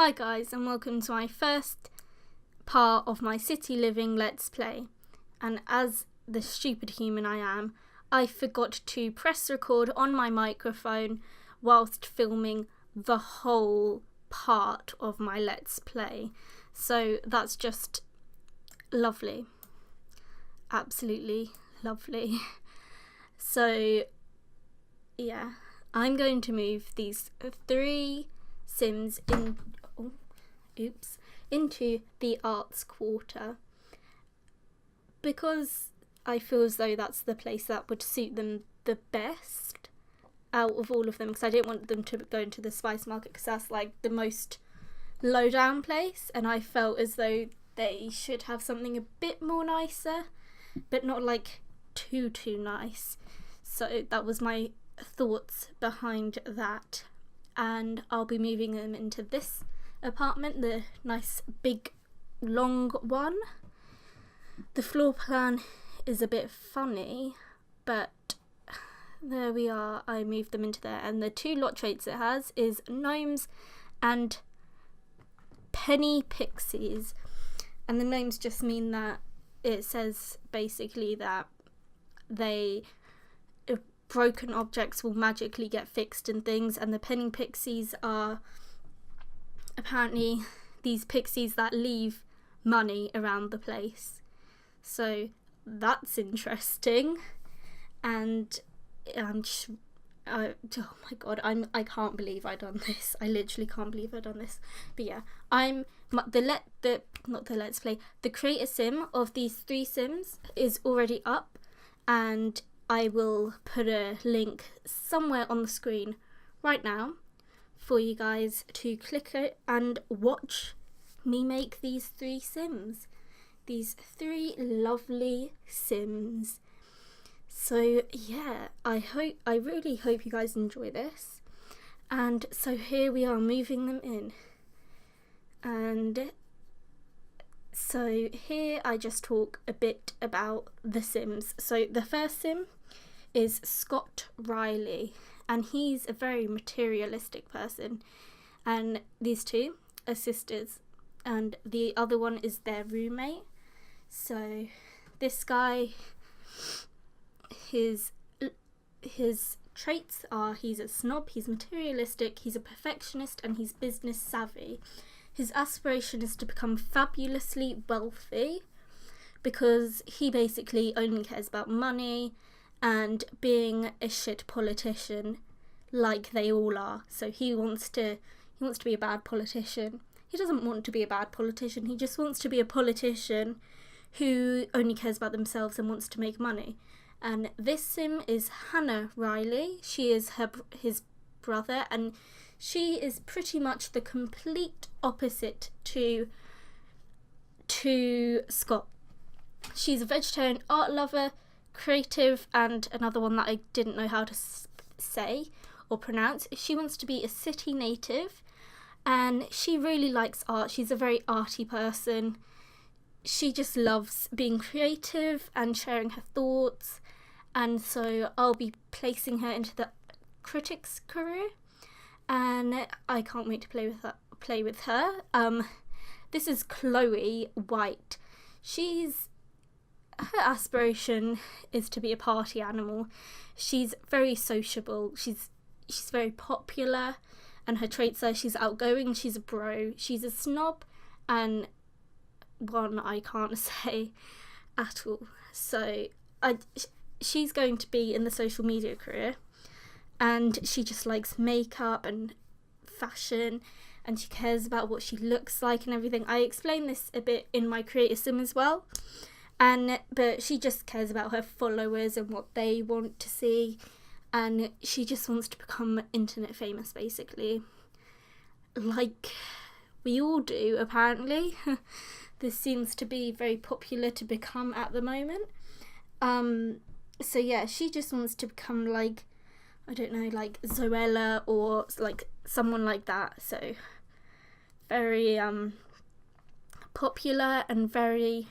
Hi guys, and welcome to my first part of my city living let's play. And as the stupid human I am, I forgot to press record on my microphone whilst filming the whole part of my let's play. So that's just lovely. Absolutely lovely. So yeah, I'm going to move these 3 Sims into the arts quarter because I feel as though that's the place that would suit them the best out of all of them, because I didn't want them to go into the spice market because that's like the most low down place, and I felt as though they should have something a bit more nicer but not like too nice. So that was my thoughts behind that, and I'll be moving them into this apartment, the nice big long one. The floor plan is a bit funny, but there we are. I moved them into there, and the 2 lot traits it has is gnomes and penny pixies, and the gnomes just mean that it says basically that broken objects will magically get fixed and things, and the penny pixies are apparently these pixies that leave money around the place. So that's interesting, and oh my god, I can't believe I done this. I literally can't believe I done this. But yeah, the creator sim of these 3 sims is already up, and I will put a link somewhere on the screen right now for you guys to click it and watch me make these 3 sims. These 3 lovely sims. So yeah, I really hope you guys enjoy this. And so here we are moving them in. And so here I just talk a bit about the sims. So the first sim is Scott Riley, and he's a very materialistic person, and these 2 are sisters, and the other one is their roommate. So this guy, his traits are he's a snob, he's materialistic, he's a perfectionist, and he's business savvy. His aspiration is to become fabulously wealthy because he basically only cares about money and being a shit politician like they all are. So he wants to be a bad politician. He doesn't want to be a bad politician, he just wants to be a politician who only cares about themselves and wants to make money. And this sim is Hannah Riley. She is his brother, and she is pretty much the complete opposite to Scott. She's a vegetarian art lover, creative, and another one that I didn't know how to say or pronounce. She wants to be a city native, and she really likes art. She's a very arty person. She just loves being creative and sharing her thoughts, and so I'll be placing her into the critic's career, and I can't wait to play with her. This is Chloe White. Her aspiration is to be a party animal. She's very sociable. She's very popular, and her traits are she's outgoing, she's a bro, she's a snob, and one I can't say at all. So she's going to be in the social media career, and she just likes makeup and fashion, and she cares about what she looks like and everything. I explained this a bit in my creator sim as well, but she just cares about her followers and what they want to see, and she just wants to become internet famous basically, like we all do apparently. This seems to be very popular to become at the moment. So yeah, she just wants to become like, I don't know, like Zoella or like someone like that. So very popular and very,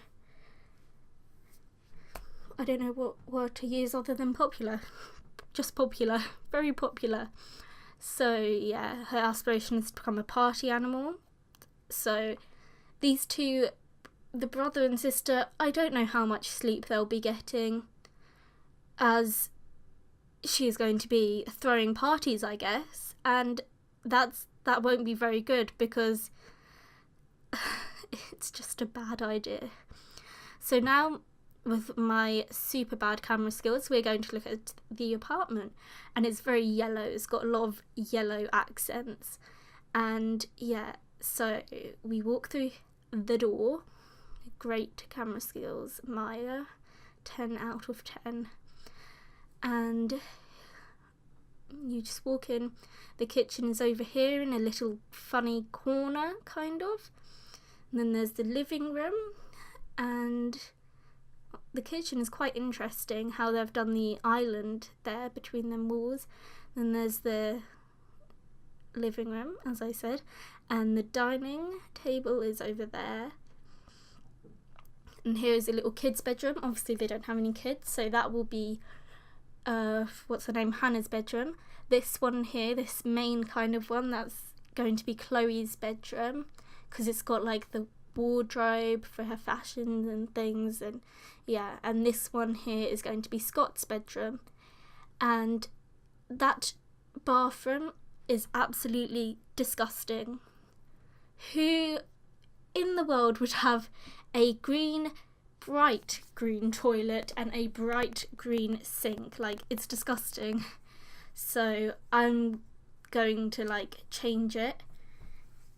I don't know what word to use other than popular. Just popular, very popular. So yeah, her aspiration is to become a party animal. So these two, the brother and sister, I don't know how much sleep they'll be getting, as she is going to be throwing parties, I guess, and that won't be very good because it's just a bad idea. So now, with my super bad camera skills, we're going to look at the apartment, and it's very yellow. It's got a lot of yellow accents, and yeah, so we walk through the door. Great camera skills, Maya, 10 out of 10. And you just walk in. The kitchen is over here in a little funny corner, kind of. And then there's the living room, and the kitchen is quite interesting, how they've done the island there between them walls. Then there's the living room, as I said, and the dining table is over there. And here is a little kid's bedroom. Obviously they don't have any kids, so that will be what's her name, Hannah's bedroom. This one here, this main kind of one, that's going to be Chloe's bedroom, because it's got like the wardrobe for her fashions and things, and yeah. And this one here is going to be Scott's bedroom, and that bathroom is absolutely disgusting. Who in the world would have a bright green toilet and a bright green sink? Like, it's disgusting. So I'm going to like change it,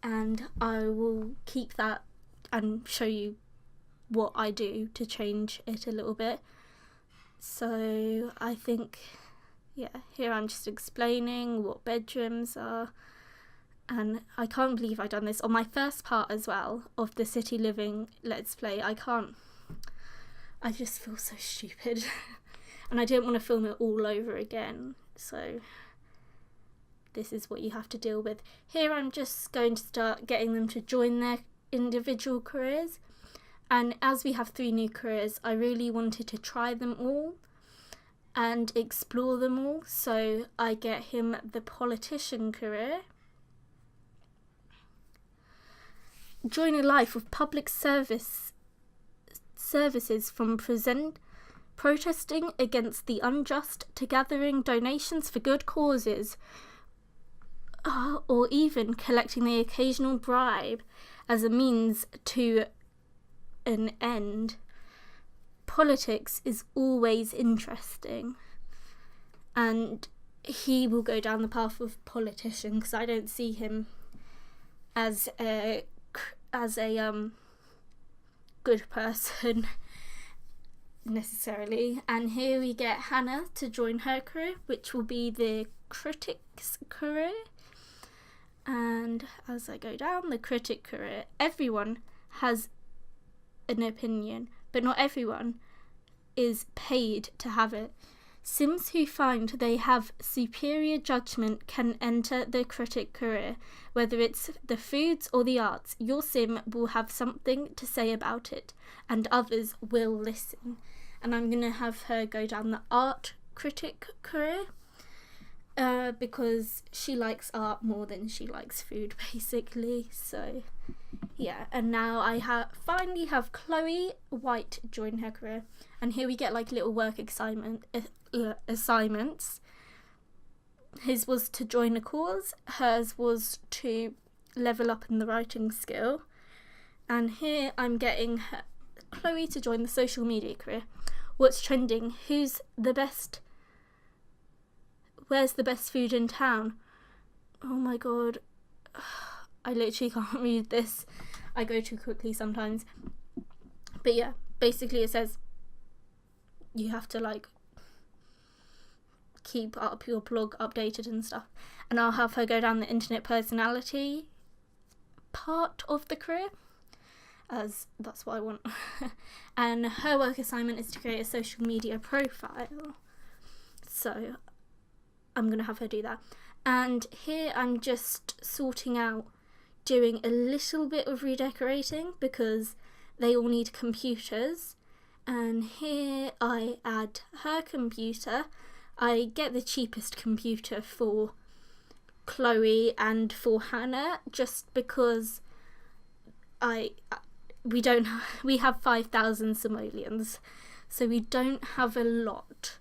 and I will keep that and show you what I do to change it a little bit. So I think, yeah, here I'm just explaining what bedrooms are. And I can't believe I've done this on my first part as well of the City Living Let's Play. I just feel so stupid. And I don't want to film it all over again. So this is what you have to deal with. Here I'm just going to start getting them to join their individual careers. And as we have 3 new careers, I really wanted to try them all and explore them all. So I get him the politician career. Join a life of public services from protesting against the unjust to gathering donations for good causes, or even collecting the occasional bribe as a means to an end. Politics is always interesting, and he will go down the path of politician, because I don't see him as a good person necessarily. And here we get Hannah to join her career, which will be the critic's career. And as I go down the critic career, everyone has an opinion, but not everyone is paid to have it. Sims who find they have superior judgment can enter the critic career. Whether it's the foods or the arts, your sim will have something to say about it, and others will listen. And I'm going to have her go down the art critic career, because she likes art more than she likes food, basically. So yeah, and now I finally have Chloe White join her career. And here we get like little work assignments. His was to join a cause, hers was to level up in the writing skill. And here I'm getting Chloe to join the social media career. What's trending? Who's the best? Where's the best food in town? Oh my god, I literally can't read this. I go too quickly sometimes. But yeah, basically it says you have to like keep up your blog updated and stuff. And I'll have her go down the internet personality part of the career, as that's what I want. And her work assignment is to create a social media profile. So I'm going to have her do that. And here I'm just sorting out doing a little bit of redecorating, because they all need computers. And here I add her computer. I get the cheapest computer for Chloe and for Hannah, just because we have 5,000 simoleons, so we don't have a lot.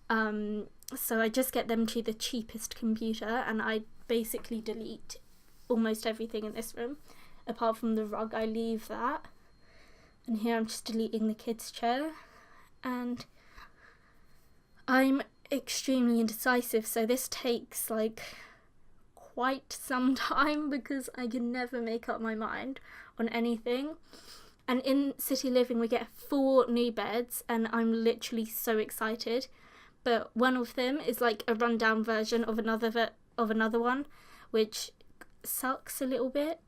So I just get them to the cheapest computer, and I basically delete almost everything in this room. Apart from the rug, I leave that. And here I'm just deleting the kids' chair. And I'm extremely indecisive, so this takes like quite some time because I can never make up my mind on anything. And in City Living we get 4 new beds, and I'm literally so excited. But one of them is like a rundown version of another one, which sucks a little bit,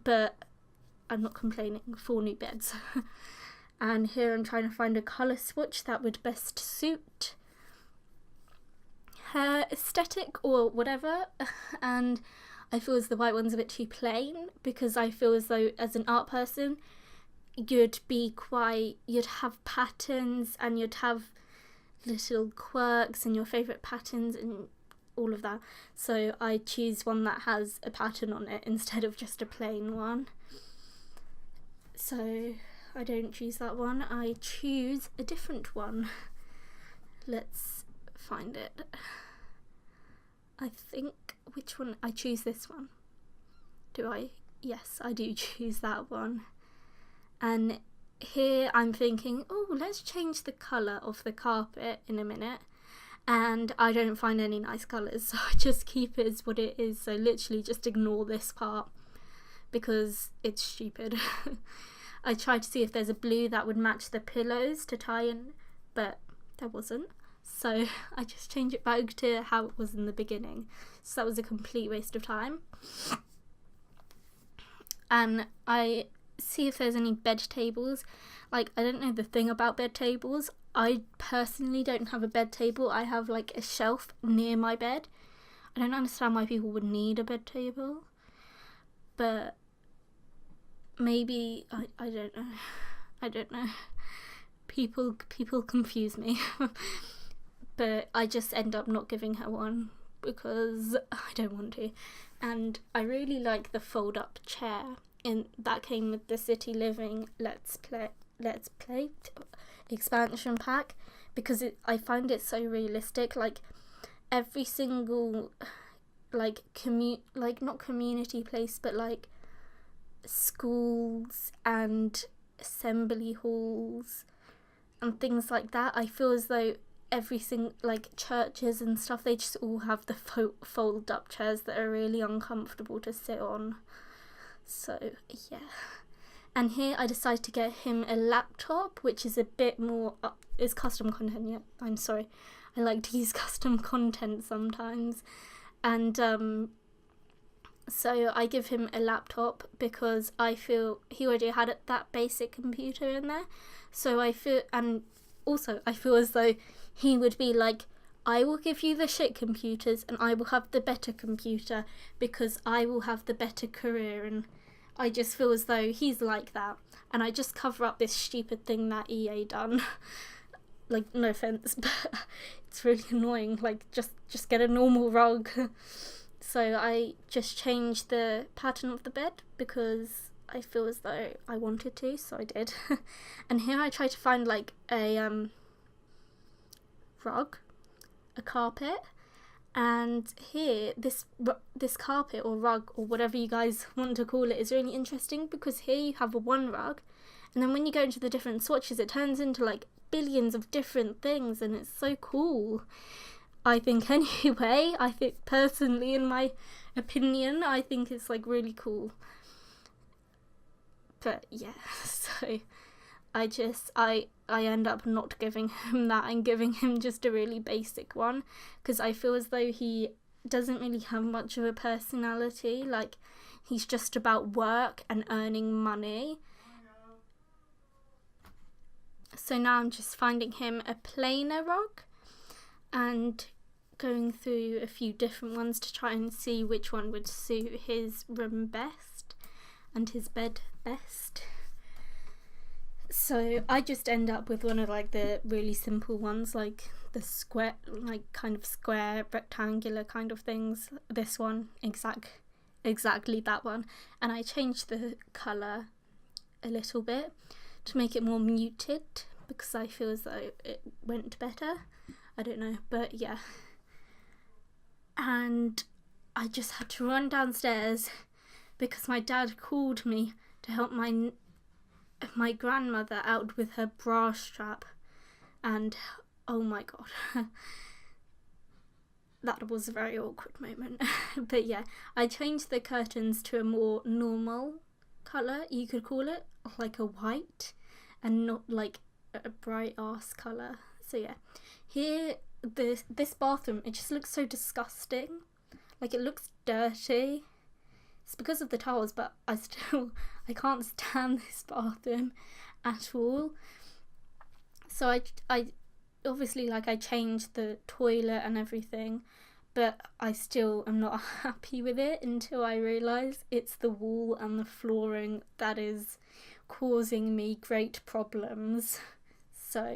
but I'm not complaining. 4 new beds. And here I'm trying to find a colour swatch that would best suit her aesthetic or whatever. And I feel as the white one's a bit too plain, because I feel as though as an art person you'd have patterns and you'd have little quirks and your favourite patterns and all of that. So I choose one that has a pattern on it instead of just a plain one. So I don't choose that one, I choose a different one. Let's find it. I think, which one? I choose this one. Do I? Yes, I do choose that one. And here I'm thinking, oh, let's change the colour of the carpet in a minute. And I don't find any nice colours, so I just keep it as what it is. So literally just ignore this part because it's stupid. I tried to see if there's a blue that would match the pillows to tie in, but there wasn't. So I just changed it back to how it was in the beginning. So that was a complete waste of time. And I see if there's any bed tables. Like, I don't know the thing about bed tables. I personally don't have a bed table. I have like a shelf near my bed. I don't understand why people would need a bed table, but maybe I don't know. People confuse me. But I just end up not giving her one because I don't want to. And I really like the fold up chair that came with the City Living Let's Play expansion pack, because I find it so realistic. Like every single not community place, but like schools and assembly halls and things like that, I feel as though everything, like churches and stuff, they just all have the fold up chairs that are really uncomfortable to sit on. So yeah. And here I decided to get him a laptop, which is a bit more is custom content. Yeah, I'm sorry, I like to use custom content sometimes. And so I give him a laptop because I feel he already had that basic computer in there. So I feel as though he would be like, I will give you the shit computers and I will have the better computer because I will have the better career. And I just feel as though he's like that. And I just cover up this stupid thing that EA done. Like, no offense, but it's really annoying. Like, just get a normal rug. So I just changed the pattern of the bed because I feel as though I wanted to, so I did. And here I try to find like a rug, a carpet, and here this carpet or rug or whatever you guys want to call it is really interesting because here you have one rug, and then when you go into the different swatches it turns into like billions of different things, and it's so cool. I think anyway, I think personally, in my opinion, I think it's like really cool. But yeah, so I end up not giving him that and giving him just a really basic one because I feel as though he doesn't really have much of a personality. Like, he's just about work and earning money. So now I'm just finding him a plainer rug and going through a few different ones to try and see which one would suit his room best and his bed best. So I just end up with one of like the really simple ones, like the square, like kind of square rectangular kind of things. This one, exactly that one. And I changed the colour a little bit to make it more muted, because I feel as though it went better. I don't know, but yeah. And I just had to run downstairs because my dad called me to help my grandmother out with her bra strap, and oh my god, that was a very awkward moment. But yeah, I changed the curtains to a more normal colour, you could call it, like a white, and not like a bright ass colour. So yeah, here, this bathroom, it just looks so disgusting. Like, it looks dirty. It's because of the tiles, but I can't stand this bathroom at all. So I obviously, like, I changed the toilet and everything, but I still am not happy with it until I realise it's the wall and the flooring that is causing me great problems. So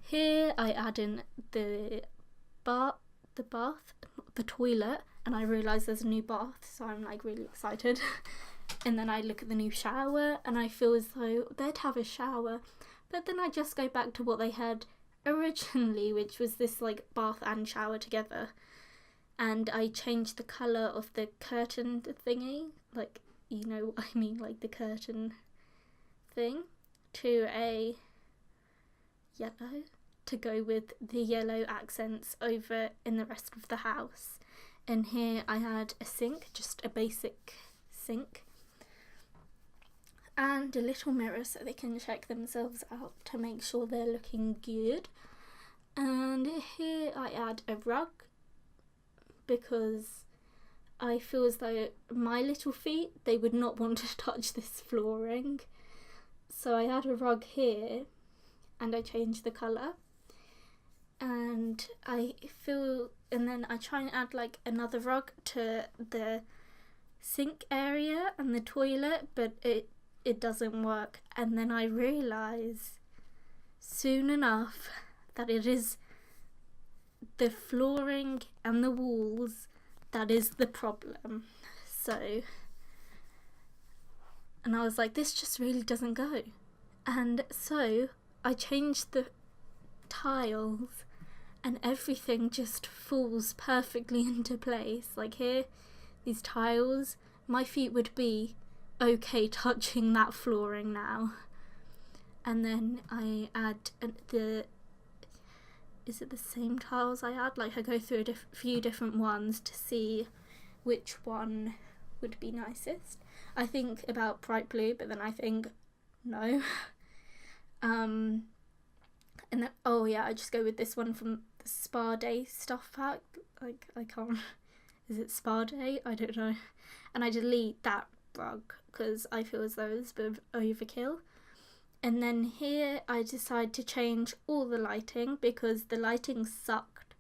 here I add in the toilet, and I realise there's a new bath, so I'm like really excited. And then I look at the new shower and I feel as though they'd have a shower, but then I just go back to what they had originally, which was this like bath and shower together. And I changed the colour of the curtain thingy, like, you know what I mean, like the curtain thing, to a yellow, to go with the yellow accents over in the rest of the house. And here I had a sink, just a basic sink, and a little mirror so they can check themselves out to make sure they're looking good. And here I add a rug, because I feel as though my little feet, they would not want to touch this flooring. So I add a rug here, and I change the colour. And then I try and add like another rug to the sink area and the toilet, but it doesn't work. And then I realise soon enough that it is the flooring and the walls that is the problem. So, and I was like, this just really doesn't go. And so I changed the tiles, and everything just falls perfectly into place. Like here, these tiles, my feet would be okay touching that flooring now. And then I add is it the same tiles I add? Like, I go through a few different ones to see which one would be nicest. I think about bright blue, but then I think no. And then, oh yeah, I just go with this one from the Spa Day stuff pack. Like, I can't, is it Spa Day? I don't know. And I delete that rug because I feel as though it's a bit of overkill. And then here I decide to change all the lighting because the lighting sucked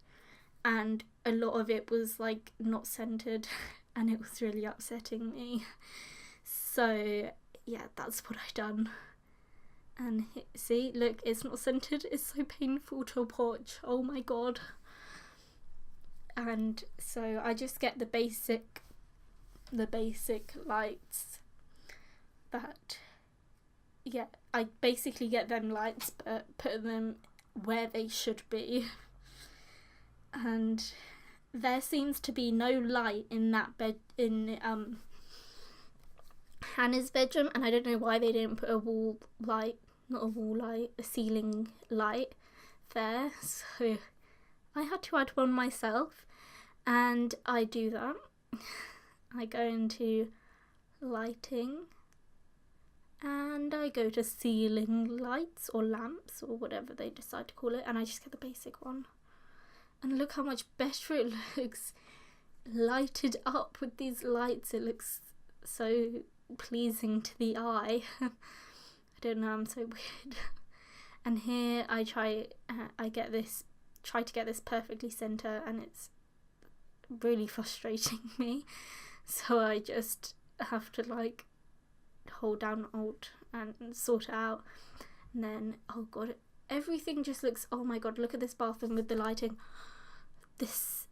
and a lot of it was like not centered and it was really upsetting me. So yeah, that's what I done. And see, look, it's not centered. It's so painful to watch. Oh my god. And so I just get the basic lights that, yeah, I basically get them lights but put them where they should be. And there seems to be no light in that bed, in Hannah's bedroom, and I don't know why they didn't put a wall light, not a wall light, a ceiling light there. So I had to add one myself, and I do that. I go into lighting and I go to ceiling lights or lamps or whatever they decide to call it, and I just get the basic one. And look how much better it looks lighted up with these lights. It looks so pleasing to the eye. I don't know, I'm so weird. And here I try to get this perfectly center, and it's really frustrating me. So I just have to like hold down Alt and sort it out. And then, oh god, everything just looks, oh my god, look at this bathroom with the lighting. This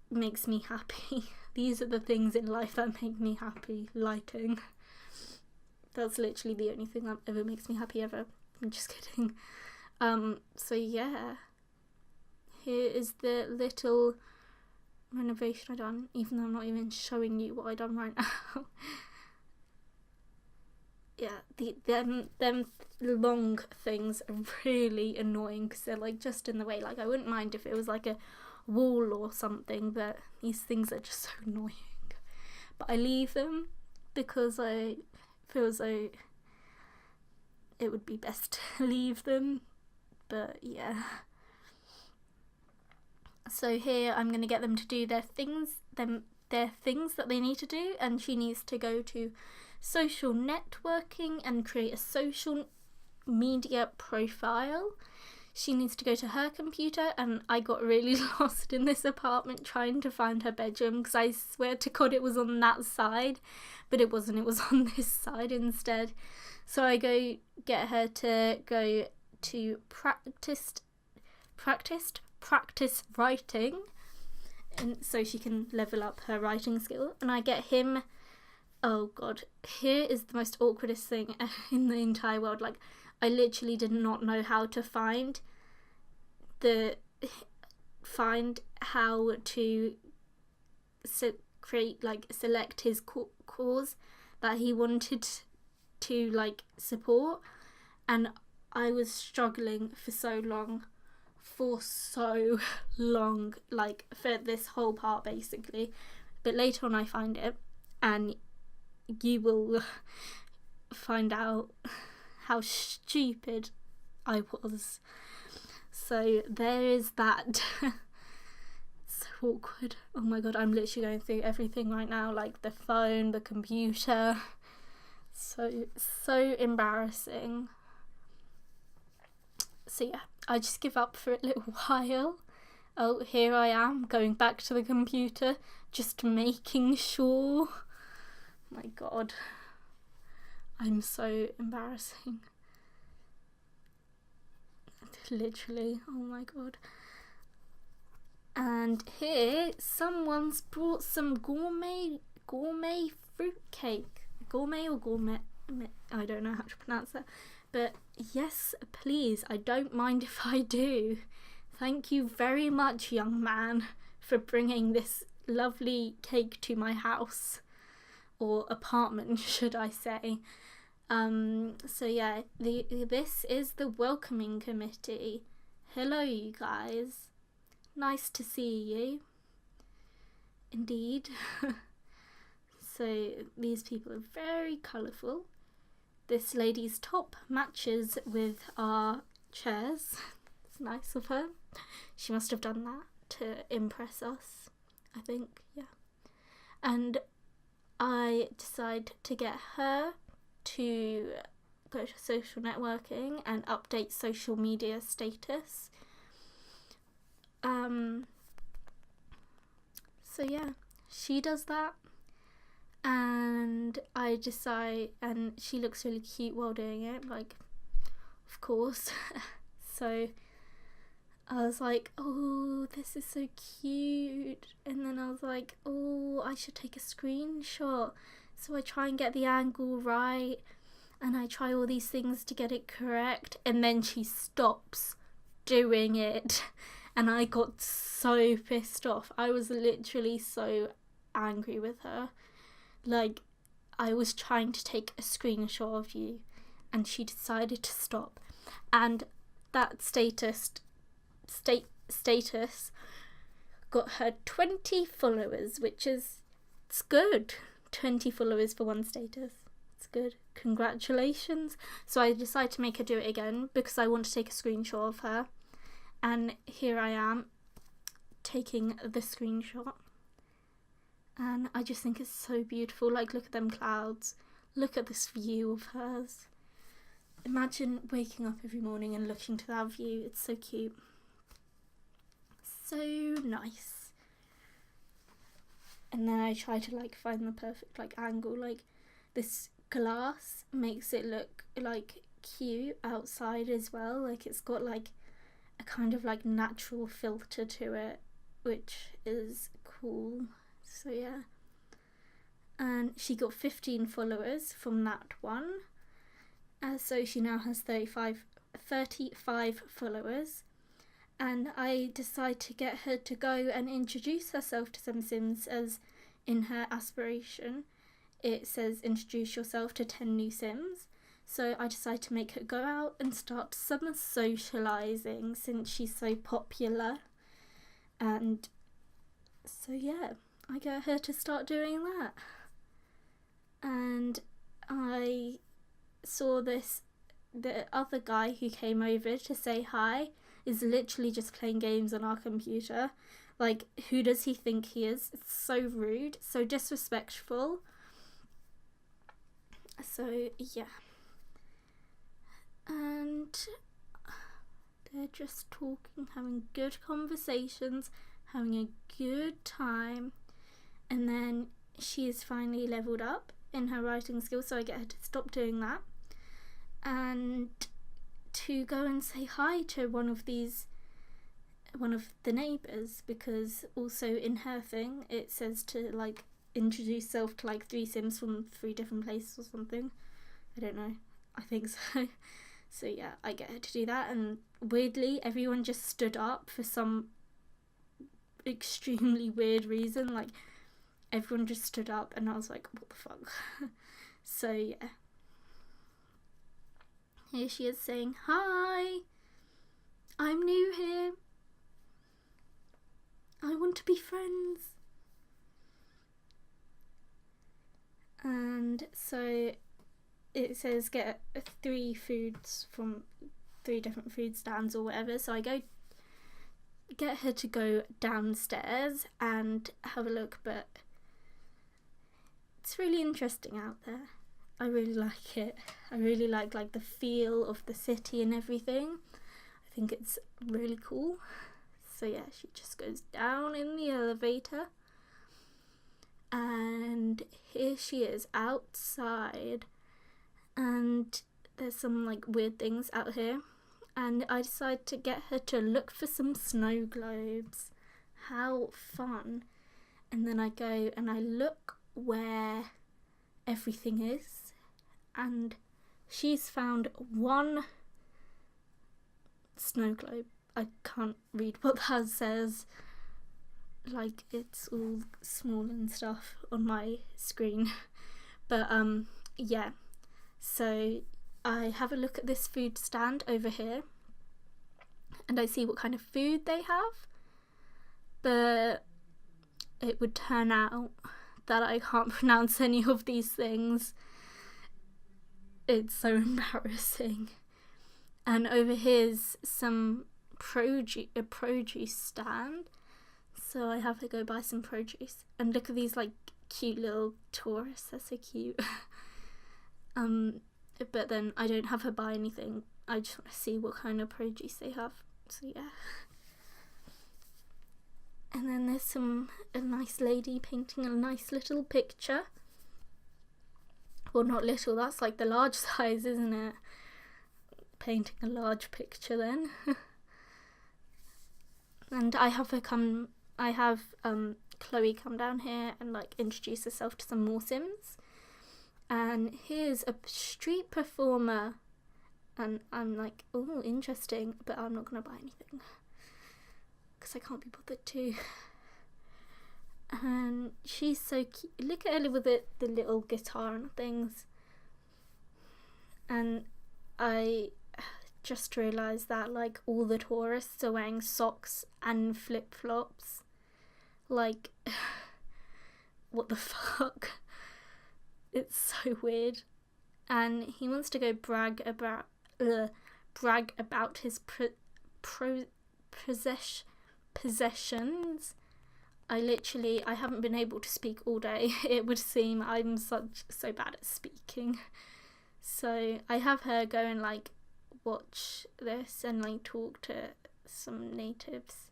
makes me happy. These are the things in life that make me happy. Lighting. That's literally the only thing that ever makes me happy ever. I'm just kidding. So yeah, here is the little renovation I done, even though I'm not even showing you what I done right now. Yeah, them long things are really annoying because they're like just in the way. Like I wouldn't mind if it was like a wall or something, but these things are just so annoying. But I leave them because I feel as though it would be best to leave them. But yeah. So here I'm going to get them to do their things that they need to do, and she needs to go to social networking and create a social media profile. She needs to go to her computer, and I got really lost in this apartment trying to find her bedroom because I swear to God it was on that side, but it wasn't. It was on this side instead. So I go get her to go to practice writing, and so she can level up her writing skill. And I get him. Oh God, here is the most awkwardest thing in the entire world. Like, I literally did not know how to find how to select his cause that he wanted to like support, and I was struggling for so long, like for this whole part basically. But later on I find it, and you will find out how stupid I was. So there is that. So awkward. Oh my God, I'm literally going through everything right now, like the phone, the computer. So embarrassing. So yeah, I just give up for a little while. Oh, here I am going back to the computer, just making sure. My God, I'm so embarrassing. Literally, oh my God. And here, someone's brought some gourmet fruit cake. Gourmet or gourmet? I don't know how to pronounce that. But yes, please, I don't mind if I do. Thank you very much, young man, for bringing this lovely cake to my house. Or apartment, should I say. So yeah, this is the welcoming committee. Hello, you guys. Nice to see you. Indeed. So these people are very colourful. This lady's top matches with our chairs. It's nice of her. She must have done that to impress us, I think, yeah. And I decide to get her to go to social networking and update social media status. So yeah, she does that, and I decide, and she looks really cute while doing it, like, of course. So I was like, oh, this is so cute. And then I was like, oh, I should take a screenshot. So I try and get the angle right, and I try all these things to get it correct, and then she stops doing it. And I got so pissed off. I was literally so angry with her. Like, I was trying to take a screenshot of you, and she decided to stop. And that status got her 20 followers, which is, it's good. 20 followers for one status. It's good. Congratulations. So I decided to make her do it again because I want to take a screenshot of her. And here I am taking the screenshot. And I just think it's so beautiful. Like, look at them clouds. Look at this view of hers. Imagine waking up every morning and looking to that view. It's so cute. So nice. And then I try to like find the perfect like angle. Like, this glass makes it look like cute outside as well. Like, it's got like a kind of like natural filter to it, which is cool. So yeah. and she got 15 followers from that one. So she now has 35 followers. And I decided to get her to go and introduce herself to some Sims, as in her aspiration it says introduce yourself to 10 new Sims. So I decided to make her go out and start some socialising since she's so popular. And so yeah, I get her to start doing that. And I saw the other guy who came over to say hi is literally just playing games on our computer. Like, who does he think he is? It's so rude, so disrespectful. So yeah, and they're just talking, having good conversations, having a good time. And then she is finally leveled up in her writing skills, so I get her to stop doing that and to go and say hi to one of the neighbours, because also in her thing it says to like introduce yourself to like 3 Sims from 3 different places or something. I don't know, I think so. So yeah, I get her to do that, and weirdly everyone just stood up for some extremely weird reason. Like, everyone just stood up and I was like, what the fuck? So yeah, here she is saying, hi, I'm new here, I want to be friends. And so it says get 3 foods from 3 different food stands or whatever. So I go get her to go downstairs and have a look, but it's really interesting out there. I really like it. I really like the feel of the city and everything. I think it's really cool. So yeah, she just goes down in the elevator, and here she is outside, and there's some like weird things out here, and I decided to get her to look for some snow globes. How fun. And then I go and I look where everything is, and she's found 1 snow globe. I can't read what that says, like it's all small and stuff on my screen. But yeah, so I have a look at this food stand over here and I see what kind of food they have, but it would turn out that I can't pronounce any of these things. It's so embarrassing. And over here's some produce stand, so I have to go buy some produce. And look at these like cute little tourists, they're so cute. But then I don't have her buy anything, I just want to see what kind of produce they have. So yeah. And then there's a nice lady painting a nice little picture. Well, not little, that's like the large size, isn't it? Painting a large picture then. And I have Chloe come down here and like introduce herself to some more Sims. And here's a street performer, and I'm like, oh, interesting, but I'm not gonna buy anything because I can't be bothered to. And she's so cute. Look at her with the little guitar and things. And I just realised that like all the tourists are wearing socks and flip-flops. Like, what the fuck? It's so weird. And he wants to go brag about his possessions. I haven't been able to speak all day. It would seem I'm so bad at speaking. So I have her go and like watch this and like talk to some natives.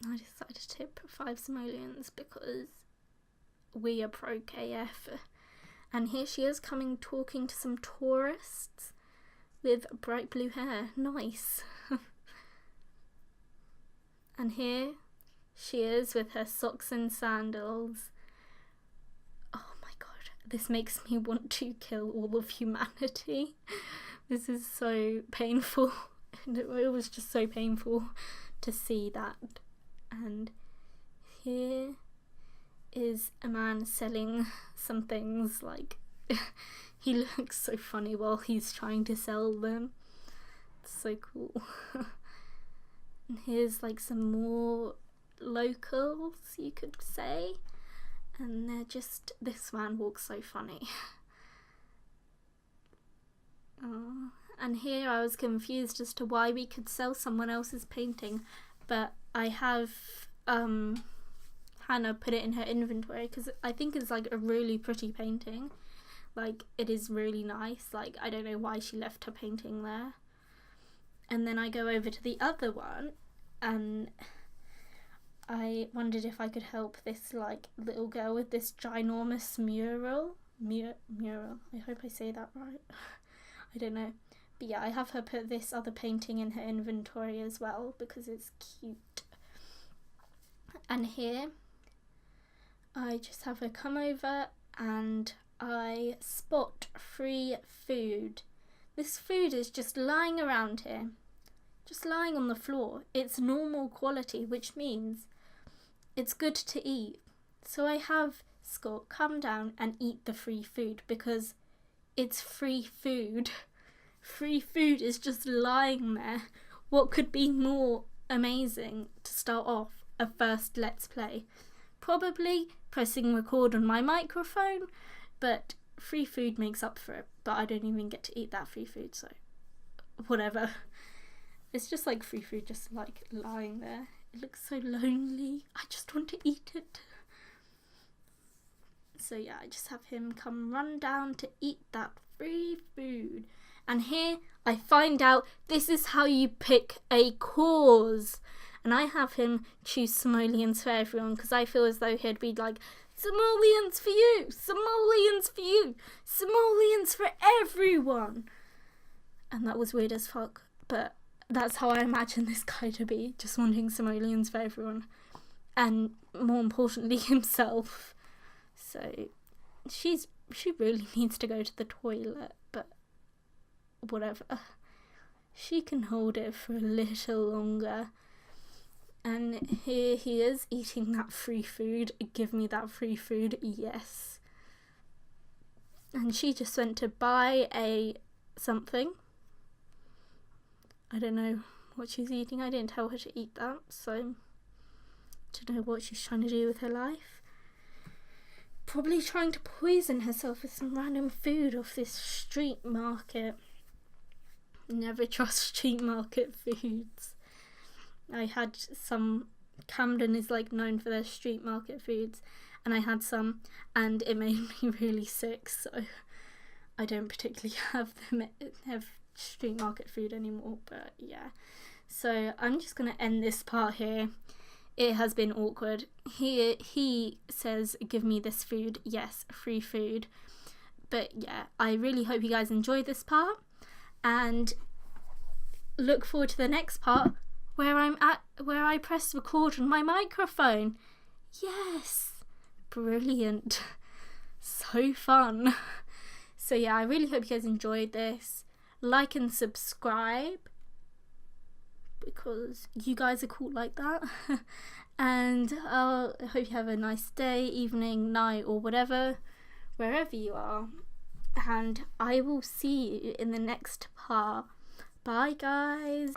I decided to put 5 simoleons because we are pro KF. And here she is talking to some tourists with bright blue hair. Nice. And here she is with her socks and sandals. Oh my god, this makes me want to kill all of humanity. This is so painful. It was just so painful to see that. And here is a man selling some things. Like, he looks so funny while he's trying to sell them. It's so cool. And here's like some more locals, you could say, and they're just, this man walks so funny. Oh. And here I was confused as to why we could sell someone else's painting, but I have Hannah put it in her inventory because I think it's like a really pretty painting. Like, it is really nice. Like, I don't know why she left her painting there. And then I go over to the other one, and I wondered if I could help this like little girl with this ginormous mural. Mural. I hope I say that right. I don't know. But yeah, I have her put this other painting in her inventory as well because it's cute. And here, I just have her come over and I spot free food. This food is just lying around here. Just lying on the floor. It's normal quality, which means it's good to eat. So I have Scott come down and eat the free food because it's free food. Free food is just lying there. What could be more amazing to start off a first Let's Play? Probably pressing record on my microphone, but free food makes up for it. But I don't even get to eat that free food, so whatever. It's just like free food just like lying there. It looks so lonely. I just want to eat it. So yeah, I just have him come run down to eat that free food. And here I find out this is how you pick a cause. And I have him choose simoleons for everyone because I feel as though he'd be like, simoleons for you, simoleons for you, simoleons for everyone. And that was weird as fuck, but that's how I imagine this guy to be, just wanting simoleons for everyone. And more importantly, himself. So she really needs to go to the toilet, but whatever. She can hold it for a little longer. And here he is eating that free food. Give me that free food, yes. And she just went to buy something. I don't know what she's eating. I didn't tell her to eat that, so I don't know what she's trying to do with her life. Probably trying to poison herself with some random food off this street market. Never trust street market foods. I had some, Camden is like known for their street market foods, and I had some and it made me really sick, so I don't particularly have street market food anymore. But yeah, so I'm just gonna end this part here. It has been awkward. He says, give me this food. Yes, free food. But yeah, I really hope you guys enjoyed this part and look forward to the next part where I press record on my microphone. Yes, brilliant. So fun. So yeah, I really hope you guys enjoyed this. Like and subscribe because you guys are cool like that. And I hope you have a nice day, evening, night, or whatever, wherever you are. And I will see you in the next part. Bye guys.